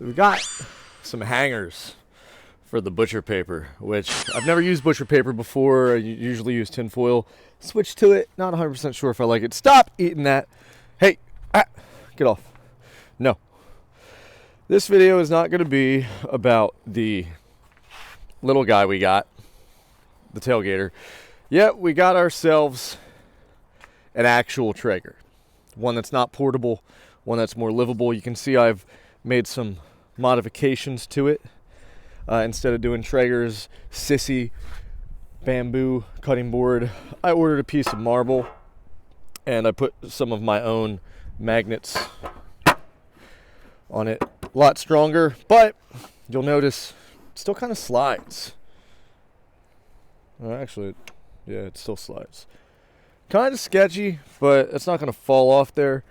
So we got some hangers for the butcher paper, which I've never used butcher paper before. I usually use tin foil. Switched to it. Not 100% sure if I like it. Stop eating that. Hey, get off. No. This video is not going to be about the little guy we got, the tailgater. Yeah, we got ourselves an actual Traeger. One that's not portable, one that's more livable. You can see I've made some modifications to it. Instead of doing Traeger's sissy bamboo cutting board, I ordered a piece of marble and I put some of my own magnets on it. A lot stronger, but you'll notice it still kind of slides. Well, actually, yeah, it still slides. Kind of sketchy, but it's not going to fall off there.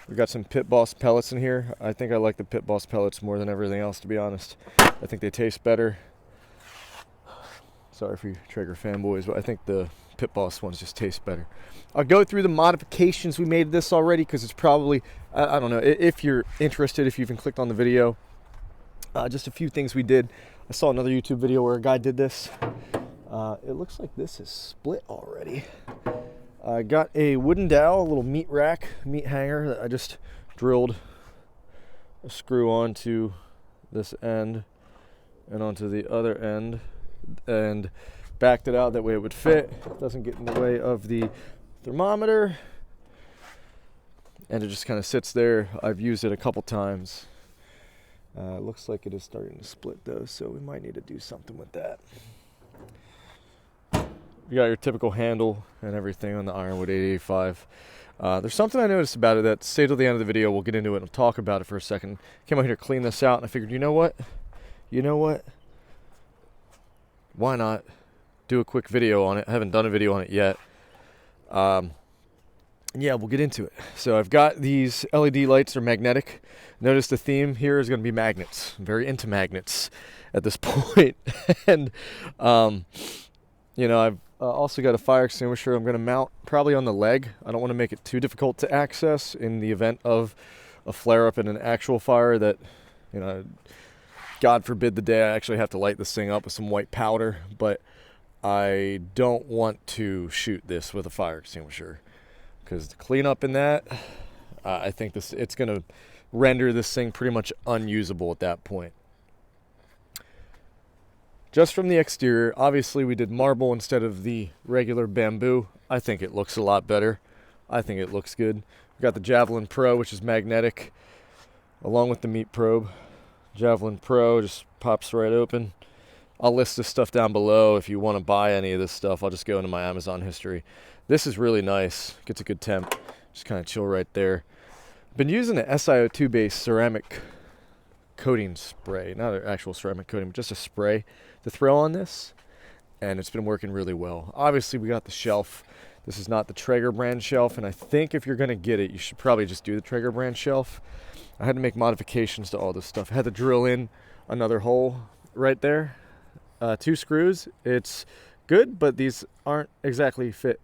We got some Pit Boss pellets in here. I think I like the Pit Boss pellets more than everything else, to be honest. I think they taste better. Sorry for you Traeger fanboys, but I think the Pit Boss ones just taste better. I'll go through the modifications we made to this already because it's probably, I don't know, if you're interested, if you've even clicked on the video. Just a few things we did. I saw another YouTube video where a guy did this. It looks like this is split already. I got a wooden dowel, a little meat rack, meat hanger that I just drilled a screw onto this end and onto the other end and backed it out that way it would fit. It doesn't get in the way of the thermometer. And it just kind of sits there. I've used it a couple times. It looks like it is starting to split though, so we might need to do something with that. You got your typical handle and everything on the Ironwood 885. There's something I noticed about it that stay till the end of the video. We'll get into it and talk about it for a second. Came out here to clean this out and I figured, you know what? Why not do a quick video on it? I haven't done a video on it yet. Yeah, we'll get into it. So I've got these LED lights. They're magnetic. Notice the theme here is going to be magnets. I'm very into magnets at this point. And, you know, I've also got a fire extinguisher I'm going to mount probably on the leg. I don't want to make it too difficult to access in the event of a flare-up in an actual fire that, you know, God forbid the day I actually have to light this thing up with some white powder. But I don't want to shoot this with a fire extinguisher because the cleanup in that, I think it's going to render this thing pretty much unusable at that point. Just from the exterior, obviously we did marble instead of the regular bamboo. I think it looks a lot better. I think it looks good. We got the Javelin Pro, which is magnetic, along with the meat probe. Javelin Pro just pops right open. I'll list this stuff down below if you want to buy any of this stuff. I'll just go into my Amazon history. This is really nice. Gets a good temp. Just kind of chill right there. Been using the SiO2 based ceramic coating spray, not an actual ceramic coating, but just a spray to throw on this, and it's been working really well. Obviously we got the shelf. This is not the Traeger brand shelf, and I think if you're going to get it, you should probably just do the Traeger brand shelf. I had to make modifications to all this stuff. I had to drill in another hole right there, 2 screws. It's good, but these aren't exactly fit,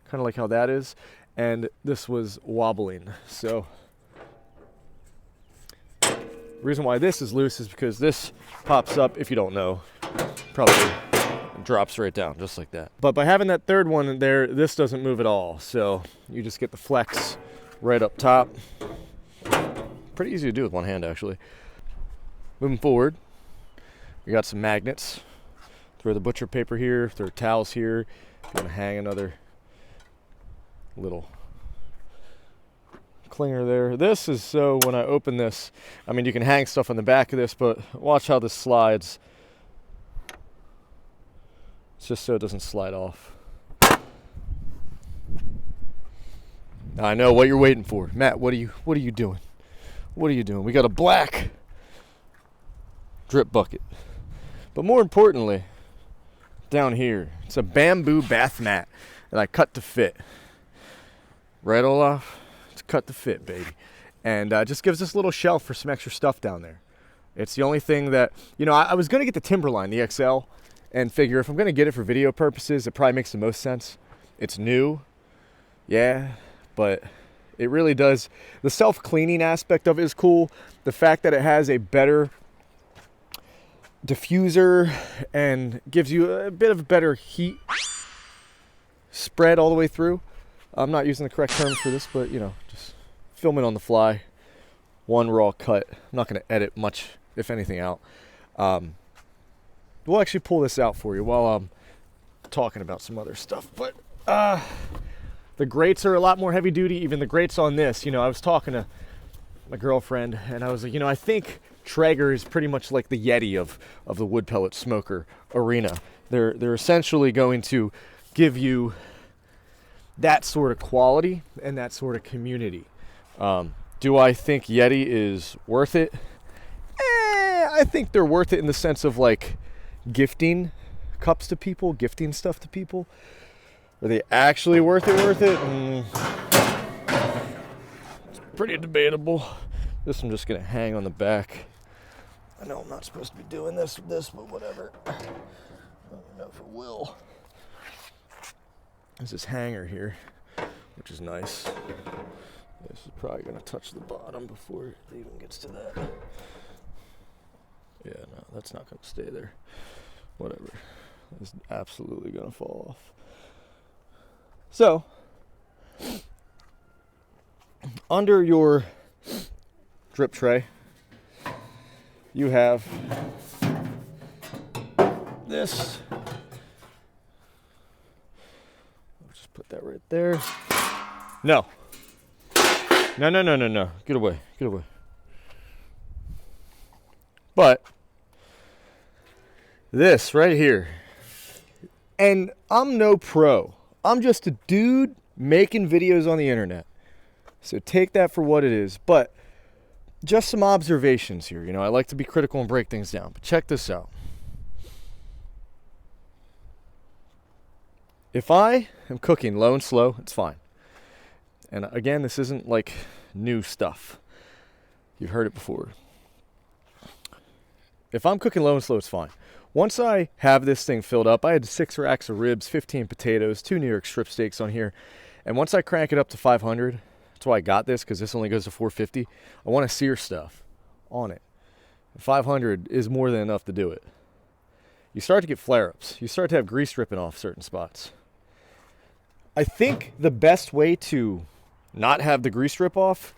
kind of like how that is, and this was wobbling. So the reason why this is loose is because this pops up, if you don't know, probably drops right down just like that. But by having that third one in there, this doesn't move at all. So you just get the flex right up top. Pretty easy to do with one hand, actually. Moving forward, we got some magnets. Throw the butcher paper here, throw towels here. If you want to hang another little clinger there. This is so when I open this, I mean, you can hang stuff on the back of this, but watch how this slides. It's just so it doesn't slide off. I know what you're waiting for. Matt, what are you doing? What are you doing? We got a black drip bucket. But more importantly, down here, it's a bamboo bath mat that I cut to fit. Right, Olaf? It's cut to fit, baby. And just gives this little shelf for some extra stuff down there. It's the only thing that, you know, I was going to get the Timberline, the XL, and figure if I'm going to get it for video purposes, it probably makes the most sense. It's new, yeah, but It really does. The self-cleaning aspect of it is cool. The fact that it has a better diffuser and gives you a bit of better heat spread all the way through. I'm not using the correct terms for this, but you know, just filming on the fly. One raw cut. I'm not going to edit much, if anything, out. We'll actually pull this out for you while I'm talking about some other stuff. But the grates are a lot more heavy duty. Even the grates on this, you know, I was talking to my girlfriend and I was like, you know, I think Traeger is pretty much like the Yeti of the wood pellet smoker arena. They're essentially going to give you that sort of quality and that sort of community. Do I think Yeti is worth it? I think they're worth it in the sense of like gifting cups to people, gifting stuff to people. Are they actually worth it? It's pretty debatable. This I'm just gonna hang on the back. I know I'm not supposed to be doing this with this, but whatever. I don't know if it will. There's this hanger here, which is nice. This is probably going to touch the bottom before it even gets to that. Yeah, no, that's not going to stay there. Whatever. It's absolutely going to fall off. So, under your drip tray, you have this. I'll just put that right there. No. No. Get away. But this right here, and I'm no pro. I'm just a dude making videos on the internet. So take that for what it is. But just some observations here. You know, I like to be critical and break things down. But check this out. If I am cooking low and slow, it's fine. And again, this isn't like new stuff. You've heard it before. If I'm cooking low and slow, it's fine. Once I have this thing filled up, I had 6 racks of ribs, 15 potatoes, 2 New York strip steaks on here. And once I crank it up to 500, that's why I got this, because this only goes to 450. I want to sear stuff on it. 500 is more than enough to do it. You start to get flare-ups. You start to have grease ripping off certain spots. I think the best way to not have the grease rip off,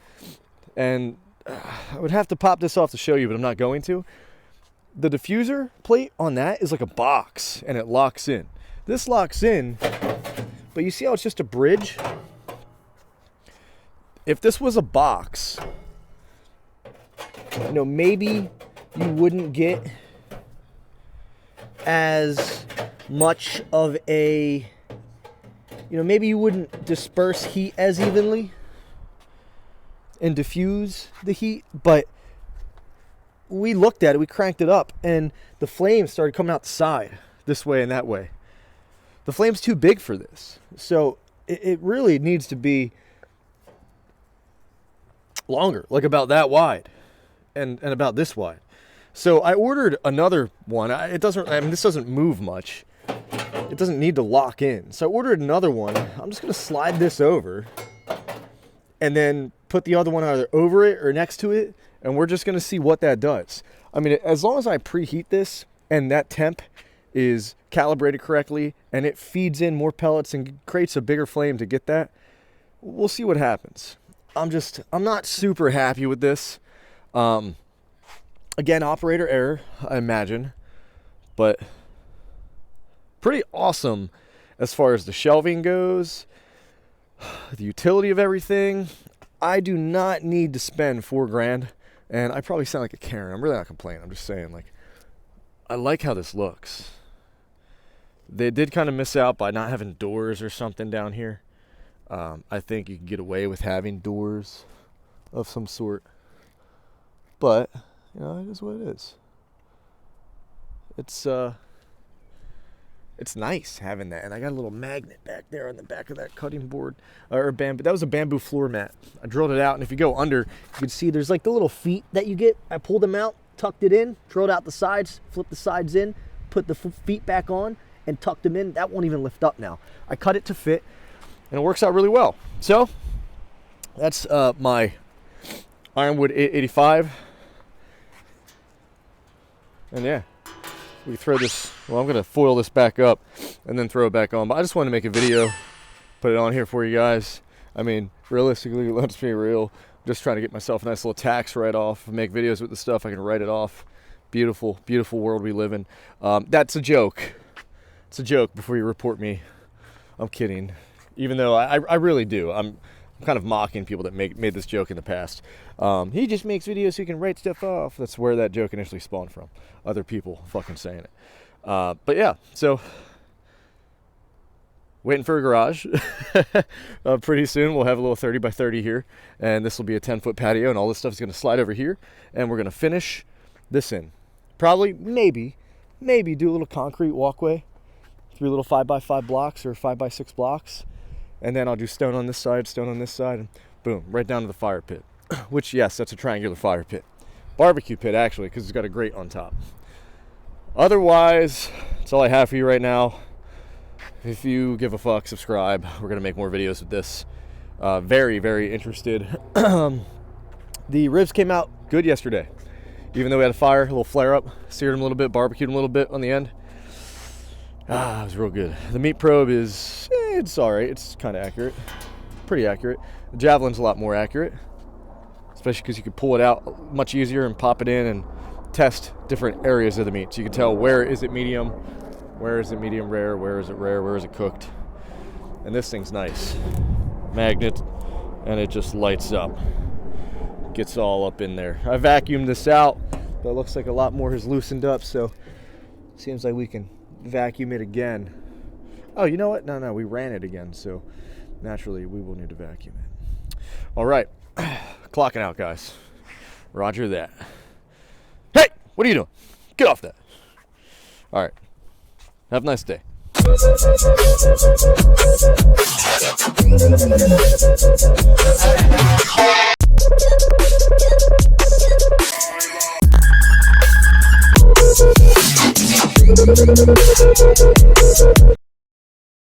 and I would have to pop this off to show you, but I'm not going to. The diffuser plate on that is like a box, and it locks in. This locks in, but you see how it's just a bridge? If this was a box, you know, maybe you wouldn't get as much of a, you know, maybe you wouldn't disperse heat as evenly and diffuse the heat, but we looked at it, we cranked it up, and the flames started coming out the side, this way and that way. The flame's too big for this. So it really needs to be longer, like about that wide and about this wide. So I ordered another one. It doesn't, I mean, this doesn't move much. It doesn't need to lock in. So I ordered another one. I'm just going to slide this over and then put the other one either over it or next to it, and we're just going to see what that does. I mean, as long as I preheat this and that temp is calibrated correctly and it feeds in more pellets and creates a bigger flame to get that, we'll see what happens. I'm not super happy with this. Again, operator error, I imagine, but pretty awesome as far as the shelving goes, the utility of everything. I do not need to spend $4,000, and I probably sound like a Karen. I'm really not complaining. I'm just saying, like, I like how this looks. They did kind of miss out by not having doors or something down here. I think you can get away with having doors of some sort, but you know, it is what it is. It's nice having that, and I got a little magnet back there on the back of that cutting board, or bamboo. That was a bamboo floor mat. I drilled it out, and if you go under, you can see there's like the little feet that you get. I pulled them out, tucked it in, drilled out the sides, flipped the sides in, put the feet back on, and tucked them in. That won't even lift up now. I cut it to fit, and it works out really well. So That's my Ironwood 885. And yeah, we throw this, well, I'm gonna foil this back up and then throw it back on. But I just wanted to make a video, put it on here for you guys. I mean, realistically, let's be real. I'm just trying to get myself a nice little tax write-off, make videos with the stuff, I can write it off. Beautiful, beautiful world we live in. That's a joke. It's a joke before you report me. I'm kidding. Even though I really do. I'm kind of mocking people that made this joke in the past. He just makes videos so he can write stuff off. That's where that joke initially spawned from. Other people fucking saying it. But yeah, so waiting for a garage. Pretty soon we'll have a little 30 by 30 here. And this will be a 10-foot patio, and all this stuff is going to slide over here. And we're going to finish this in. Probably, maybe do a little concrete walkway. 3 little 5x5 blocks or 5x6 blocks. And then I'll do stone on this side, and boom, right down to the fire pit. Which, yes, that's a triangular fire pit. Barbecue pit, actually, because it's got a grate on top. Otherwise, that's all I have for you right now. If you give a fuck, subscribe. We're going to make more videos with this. Very, very interested. The ribs came out good yesterday. Even though we had a fire, a little flare up, seared them a little bit, barbecued them a little bit on the end. It was real good. The meat probe is, it's all right. It's kind of accurate, pretty accurate. The javelin's a lot more accurate, especially because you can pull it out much easier and pop it in and test different areas of the meat. So you can tell where is it medium, where is it medium rare, where is it rare, where is it cooked. And this thing's nice. Magnet, and it just lights up. Gets all up in there. I vacuumed this out, but it looks like a lot more has loosened up, so seems like we can vacuum it again. Oh, you know what? No, we ran it again, so naturally we will need to vacuum it. All right, clocking out, guys. Roger that. Hey, what are you doing? Get off that. All right, have a nice day.